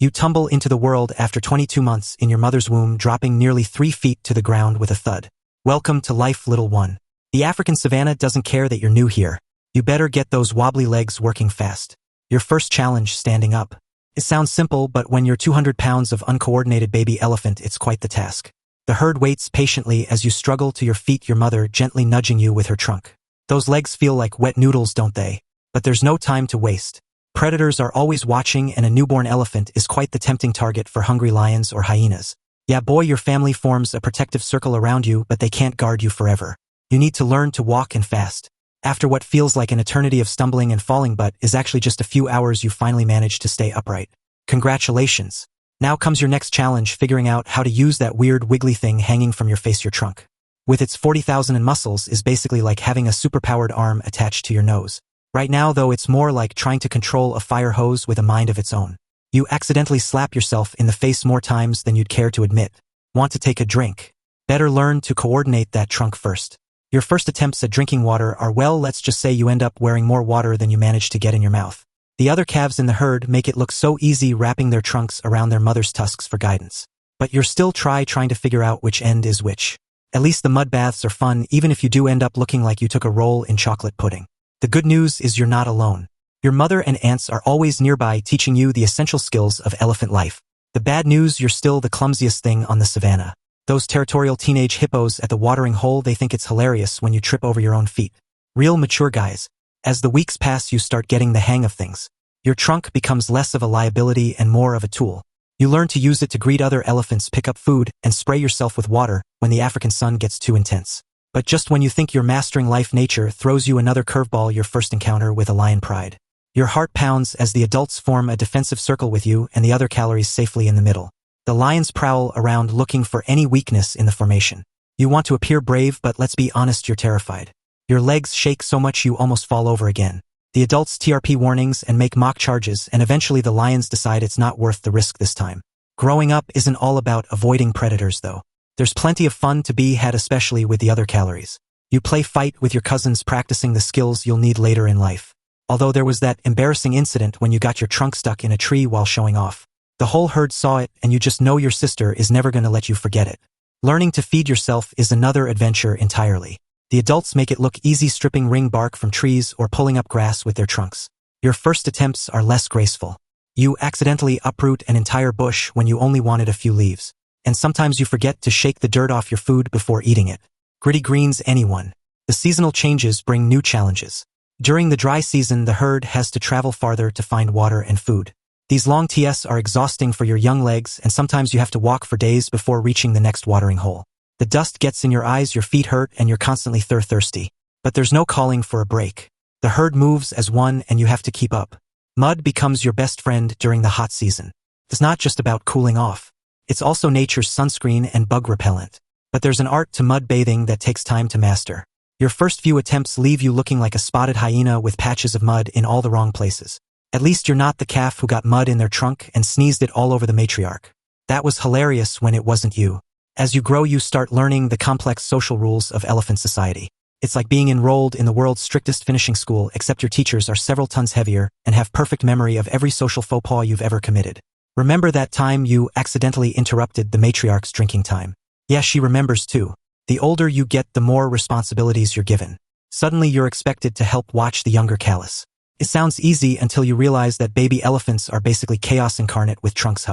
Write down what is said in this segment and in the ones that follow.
You tumble into the world after 22 months in your mother's womb, dropping nearly 3 feet to the ground with a thud. Welcome to life, little one. The African savanna doesn't care that you're new here. You better get those wobbly legs working fast. Your first challenge, standing up. It sounds simple, but when you're 200 pounds of uncoordinated baby elephant, it's quite the task. The herd waits patiently as you struggle to your feet, your mother gently nudging you with her trunk. Those legs feel like wet noodles, don't they? But there's no time to waste. Predators are always watching, and a newborn elephant is quite the tempting target for hungry lions or hyenas. Yeah boy, your family forms a protective circle around you, but they can't guard you forever. You need to learn to walk and fast. After what feels like an eternity of stumbling and falling but is actually just a few hours, you finally manage to stay upright. Congratulations. Now comes your next challenge, figuring out how to use that weird wiggly thing hanging from your face. Your trunk, with its 40,000 in muscles, is basically like having a superpowered arm attached to your nose. Right now, though, it's more like trying to control a fire hose with a mind of its own. You accidentally slap yourself in the face more times than you'd care to admit. Want to take a drink? Better learn to coordinate that trunk first. Your first attempts at drinking water are, well, let's just say you end up wearing more water than you manage to get in your mouth. The other calves in the herd make it look so easy, wrapping their trunks around their mother's tusks for guidance. But you're still trying to figure out which end is which. At least the mud baths are fun, even if you do end up looking like you took a roll in chocolate pudding. The good news is you're not alone. Your mother and aunts are always nearby, teaching you the essential skills of elephant life. The bad news, you're still the clumsiest thing on the savannah. Those territorial teenage hippos at the watering hole, they think it's hilarious when you trip over your own feet. Real mature guys. As the weeks pass, you start getting the hang of things. Your trunk becomes less of a liability and more of a tool. You learn to use it to greet other elephants, pick up food, and spray yourself with water when the African sun gets too intense. But just when you think you're mastering life, nature throws you another curveball, your first encounter with a lion pride. Your heart pounds as the adults form a defensive circle with you and the other calories safely in the middle. The lions prowl around looking for any weakness in the formation. You want to appear brave, but let's be honest, you're terrified. Your legs shake so much you almost fall over again. The adults TRP warnings and make mock charges, and eventually the lions decide it's not worth the risk this time. Growing up isn't all about avoiding predators, though. There's plenty of fun to be had, especially with the other calories. You play fight with your cousins, practicing the skills you'll need later in life. Although there was that embarrassing incident when you got your trunk stuck in a tree while showing off. The whole herd saw it, and you just know your sister is never going to let you forget it. Learning to feed yourself is another adventure entirely. The adults make it look easy, stripping ring bark from trees or pulling up grass with their trunks. Your first attempts are less graceful. You accidentally uproot an entire bush when you only wanted a few leaves. And sometimes you forget to shake the dirt off your food before eating it. Gritty greens, anyone. The seasonal changes bring new challenges. During the dry season, the herd has to travel farther to find water and food. These long TS are exhausting for your young legs, and sometimes you have to walk for days before reaching the next watering hole. The dust gets in your eyes, your feet hurt, and you're constantly thirsty. But there's no calling for a break. The herd moves as one, and you have to keep up. Mud becomes your best friend during the hot season. It's not just about cooling off. It's also nature's sunscreen and bug repellent. But there's an art to mud bathing that takes time to master. Your first few attempts leave you looking like a spotted hyena with patches of mud in all the wrong places. At least you're not the calf who got mud in their trunk and sneezed it all over the matriarch. That was hilarious when it wasn't you. As you grow, you start learning the complex social rules of elephant society. It's like being enrolled in the world's strictest finishing school, except your teachers are several tons heavier and have perfect memory of every social faux pas you've ever committed. Remember that time you accidentally interrupted the matriarch's drinking time? Yeah, she remembers too. The older you get, the more responsibilities you're given. Suddenly you're expected to help watch the younger callus. It sounds easy until you realize that baby elephants are basically chaos incarnate with trunks.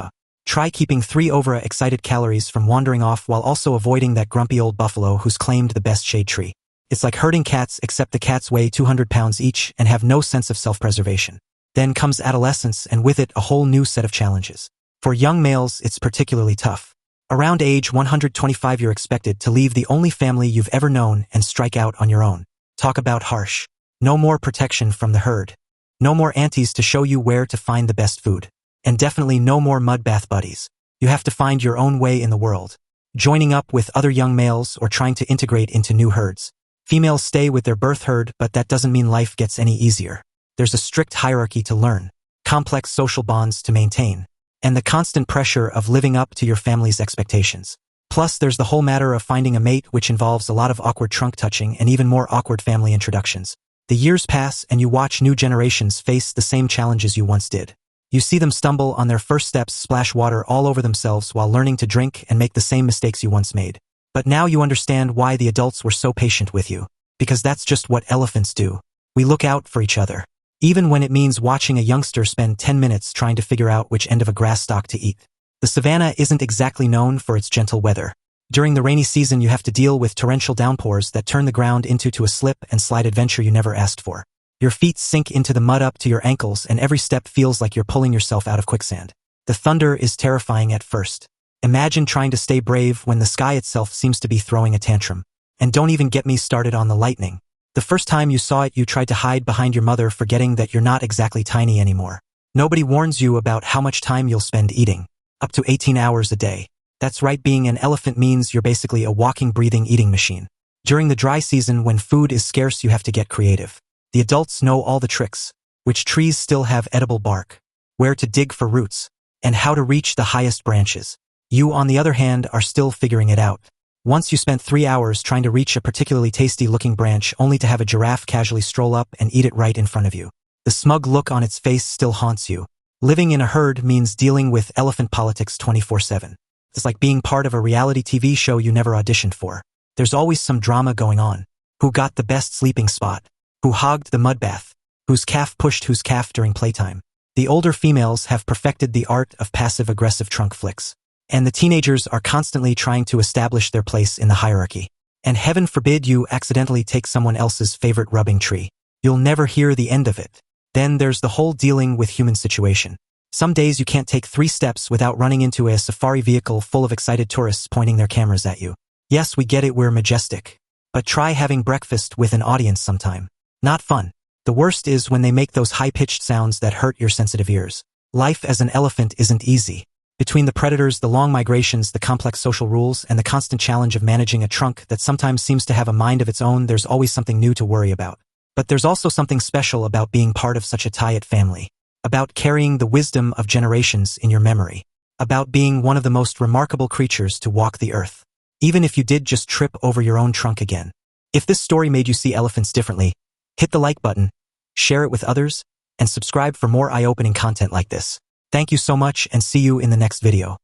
Try keeping 3 overexcited calories from wandering off while also avoiding that grumpy old buffalo who's claimed the best shade tree. It's like herding cats, except the cats weigh 200 pounds each and have no sense of self-preservation. Then comes adolescence, and with it a whole new set of challenges. For young males, it's particularly tough. Around age 125, you're expected to leave the only family you've ever known and strike out on your own. Talk about harsh. No more protection from the herd. No more aunties to show you where to find the best food. And definitely no more mud bath buddies. You have to find your own way in the world. Joining up with other young males or trying to integrate into new herds. Females stay with their birth herd, but that doesn't mean life gets any easier. There's a strict hierarchy to learn, complex social bonds to maintain, and the constant pressure of living up to your family's expectations. Plus, there's the whole matter of finding a mate, which involves a lot of awkward trunk touching and even more awkward family introductions. The years pass and you watch new generations face the same challenges you once did. You see them stumble on their first steps, splash water all over themselves while learning to drink and make the same mistakes you once made. But now you understand why the adults were so patient with you. Because that's just what elephants do. We look out for each other. Even when it means watching a youngster spend 10 minutes trying to figure out which end of a grass stalk to eat. The savanna isn't exactly known for its gentle weather. During the rainy season you have to deal with torrential downpours that turn the ground into a slip and slide adventure you never asked for. Your feet sink into the mud up to your ankles and every step feels like you're pulling yourself out of quicksand. The thunder is terrifying at first. Imagine trying to stay brave when the sky itself seems to be throwing a tantrum. And don't even get me started on the lightning. The first time you saw it you tried to hide behind your mother, forgetting that you're not exactly tiny anymore. Nobody warns you about how much time you'll spend eating. Up to 18 hours a day. That's right, being an elephant means you're basically a walking, breathing eating machine. During the dry season when food is scarce you have to get creative. The adults know all the tricks. Which trees still have edible bark. Where to dig for roots. And how to reach the highest branches. You, on the other hand, are still figuring it out. Once you spent 3 hours trying to reach a particularly tasty-looking branch only to have a giraffe casually stroll up and eat it right in front of you. The smug look on its face still haunts you. Living in a herd means dealing with elephant politics 24/7. It's like being part of a reality TV show you never auditioned for. There's always some drama going on. Who got the best sleeping spot? Who hogged the mud bath? Whose calf pushed whose calf during playtime? The older females have perfected the art of passive-aggressive trunk flicks. And the teenagers are constantly trying to establish their place in the hierarchy. And heaven forbid you accidentally take someone else's favorite rubbing tree. You'll never hear the end of it. Then there's the whole dealing with human situation. Some days you can't take 3 steps without running into a safari vehicle full of excited tourists pointing their cameras at you. Yes, we get it, we're majestic. But try having breakfast with an audience sometime. Not fun. The worst is when they make those high-pitched sounds that hurt your sensitive ears. Life as an elephant isn't easy. Between the predators, the long migrations, the complex social rules, and the constant challenge of managing a trunk that sometimes seems to have a mind of its own, there's always something new to worry about. But there's also something special about being part of such a tight family. About carrying the wisdom of generations in your memory. About being one of the most remarkable creatures to walk the earth. Even if you did just trip over your own trunk again. If this story made you see elephants differently, hit the like button, share it with others, and subscribe for more eye-opening content like this. Thank you so much and see you in the next video.